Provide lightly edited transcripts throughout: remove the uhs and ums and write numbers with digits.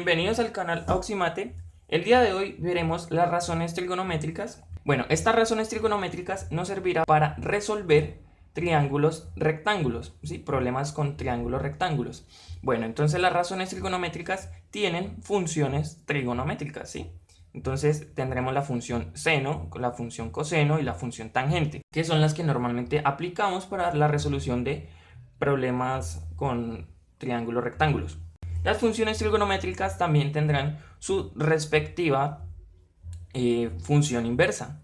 Bienvenidos al canal Auximate. El día de hoy veremos las razones trigonométricas. Bueno, estas razones trigonométricas nos servirán para resolver triángulos rectángulos, ¿sí? Problemas con triángulos rectángulos. Bueno, entonces las razones trigonométricas tienen funciones trigonométricas, ¿sí? Entonces tendremos la función seno, la función coseno y la función tangente, que son las que normalmente aplicamos para la resolución de problemas con triángulos rectángulos. Las funciones trigonométricas también tendrán su respectiva función inversa.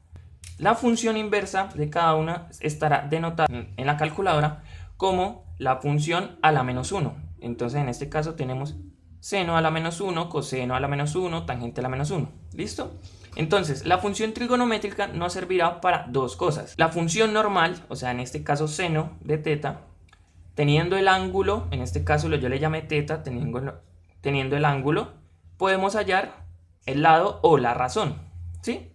La función inversa de cada una estará denotada en la calculadora como la función a la menos 1. Entonces en este caso tenemos seno a la menos 1, coseno a la menos 1, tangente a la menos 1. ¿Listo? Entonces la función trigonométrica nos servirá para dos cosas. La función normal, o sea en este caso seno de teta, teniendo el ángulo, en este caso yo le llamé teta, teniendo el ángulo, podemos hallar el lado o la razón, ¿sí?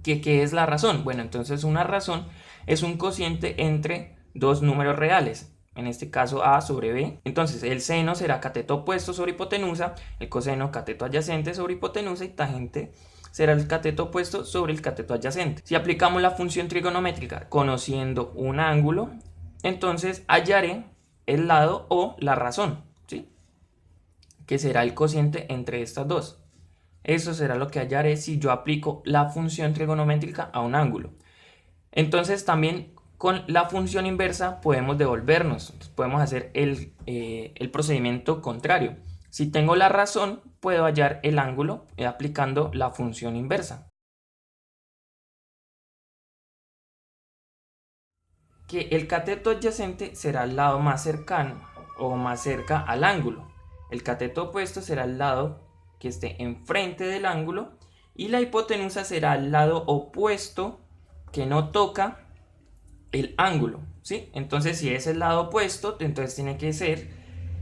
¿Qué es la razón? Bueno, entonces una razón es un cociente entre dos números reales, en este caso a sobre b. Entonces el seno será cateto opuesto sobre hipotenusa, el coseno cateto adyacente sobre hipotenusa y tangente será el cateto opuesto sobre el cateto adyacente. Si aplicamos la función trigonométrica conociendo un ángulo, entonces hallaré el lado o la razón, ¿sí? Que será el cociente entre estas dos. Eso será lo que hallaré si yo aplico la función trigonométrica a un ángulo. Entonces también con la función inversa podemos devolvernos, podemos hacer el procedimiento contrario. Si tengo la razón, puedo hallar el ángulo aplicando la función inversa, que el cateto adyacente será el lado más cercano o más cerca al ángulo. El cateto opuesto será el lado que esté enfrente del ángulo y la hipotenusa será el lado opuesto que no toca el ángulo, ¿sí? Entonces si es el lado opuesto, entonces tiene que ser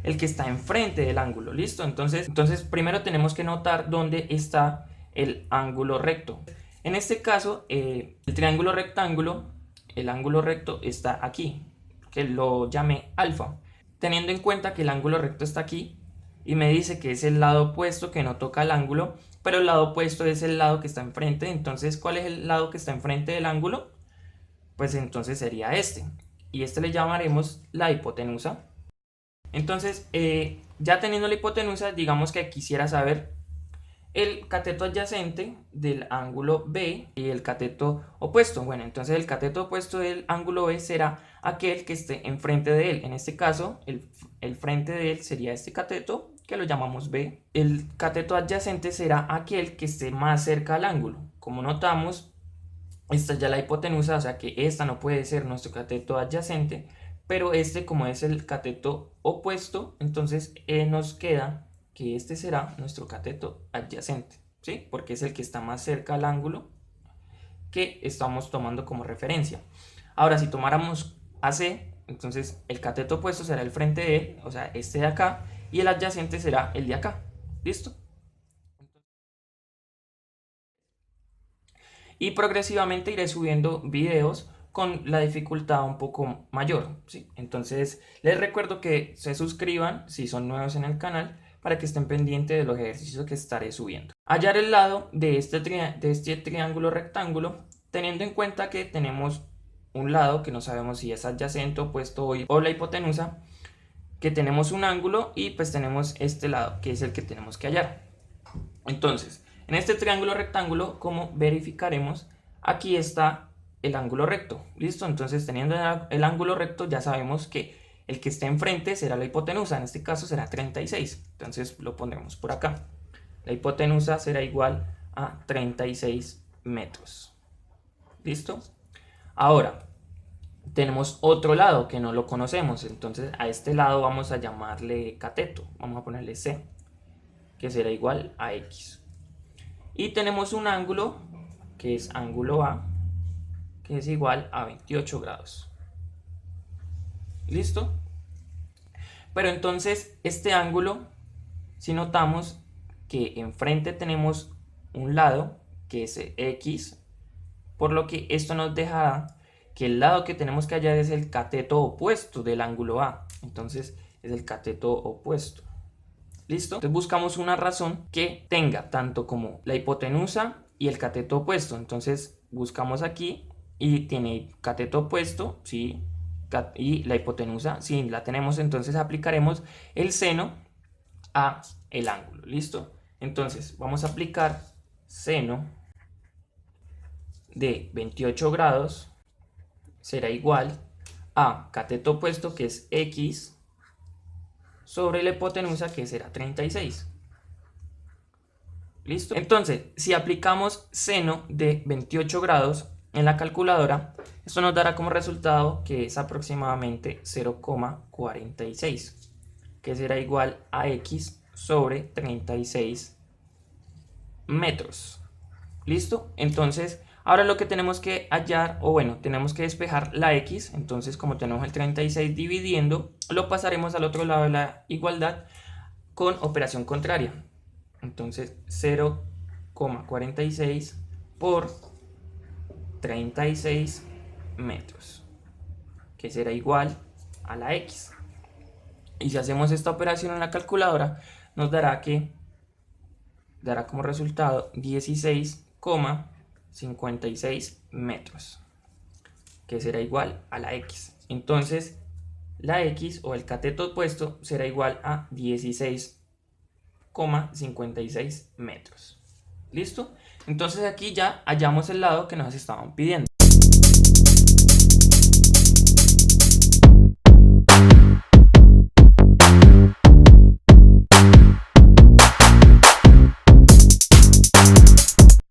el que está enfrente del ángulo, ¿listo? Entonces primero tenemos que notar dónde está el ángulo recto. En este caso, el triángulo rectángulo, el ángulo recto está aquí, que lo llamé alfa. Teniendo en cuenta que el ángulo recto está aquí y me dice que es el lado opuesto que no toca el ángulo, pero el lado opuesto es el lado que está enfrente. Entonces, ¿cuál es el lado que está enfrente del ángulo? Pues entonces sería este. Y este le llamaremos la hipotenusa. Entonces, ya teniendo la hipotenusa, digamos que quisiera saber el cateto adyacente del ángulo B y el cateto opuesto. Bueno, entonces el cateto opuesto del ángulo B será aquel que esté enfrente de él. En este caso, el frente de él sería este cateto, que lo llamamos B. El cateto adyacente será aquel que esté más cerca al ángulo. Como notamos, esta es ya la hipotenusa, o sea que esta no puede ser nuestro cateto adyacente, pero este, como es el cateto opuesto, entonces nos queda que este será nuestro cateto adyacente, ¿sí? Porque es el que está más cerca al ángulo que estamos tomando como referencia. Ahora, si tomáramos AC, entonces el cateto opuesto será el frente de él, o sea, este de acá, y el adyacente será el de acá. ¿Listo? Y progresivamente iré subiendo videos con la dificultad un poco mayor, ¿sí? Entonces les recuerdo que se suscriban si son nuevos en el canal para que estén pendientes de los ejercicios que estaré subiendo. Hallar el lado de este triángulo rectángulo, teniendo en cuenta que tenemos un lado que no sabemos si es adyacente, opuesto o la hipotenusa, que tenemos un ángulo y pues tenemos este lado que es el que tenemos que hallar. Entonces, en este triángulo rectángulo, como verificaremos, aquí está el ángulo recto. ¿Listo? Entonces, teniendo el ángulo recto, ya sabemos que el que esté enfrente será la hipotenusa. En este caso será 36. Entonces, lo pondremos por acá. La hipotenusa será igual a 36 metros. ¿Listo? Ahora, tenemos otro lado que no lo conocemos. Entonces, a este lado vamos a llamarle cateto. Vamos a ponerle C, que será igual a X. Y tenemos un ángulo, que es ángulo A, que es igual a 28 grados. ¿Listo? Pero entonces este ángulo, si notamos que enfrente tenemos un lado, que es X, por lo que esto nos dejará que el lado que tenemos que hallar es el cateto opuesto del ángulo A. Entonces es el cateto opuesto. ¿Listo? Entonces buscamos una razón que tenga tanto como la hipotenusa y el cateto opuesto. Entonces buscamos aquí y tiene cateto opuesto, ¿sí? Y la hipotenusa, sí, la tenemos. Entonces aplicaremos el seno a el ángulo. ¿Listo? Entonces vamos a aplicar seno de 28 grados será igual a cateto opuesto, que es x, sobre la hipotenusa, que será 36. ¿Listo? Entonces, si aplicamos seno de 28 grados en la calculadora, esto nos dará como resultado que es aproximadamente 0,46, que será igual a x sobre 36 metros. ¿Listo? Entonces, ahora lo que tenemos que hallar, o bueno, tenemos que despejar la x. Entonces, como tenemos el 36 dividiendo, lo pasaremos al otro lado de la igualdad con operación contraria. Entonces 0,46 por 36 metros, que será igual a la x. Y si hacemos esta operación en la calculadora, nos dará como resultado 16,56 metros, que será igual a la x. Entonces la x, o el cateto opuesto, será igual a 16,56 metros. ¿Listo? Entonces aquí ya hallamos el lado que nos estaban pidiendo.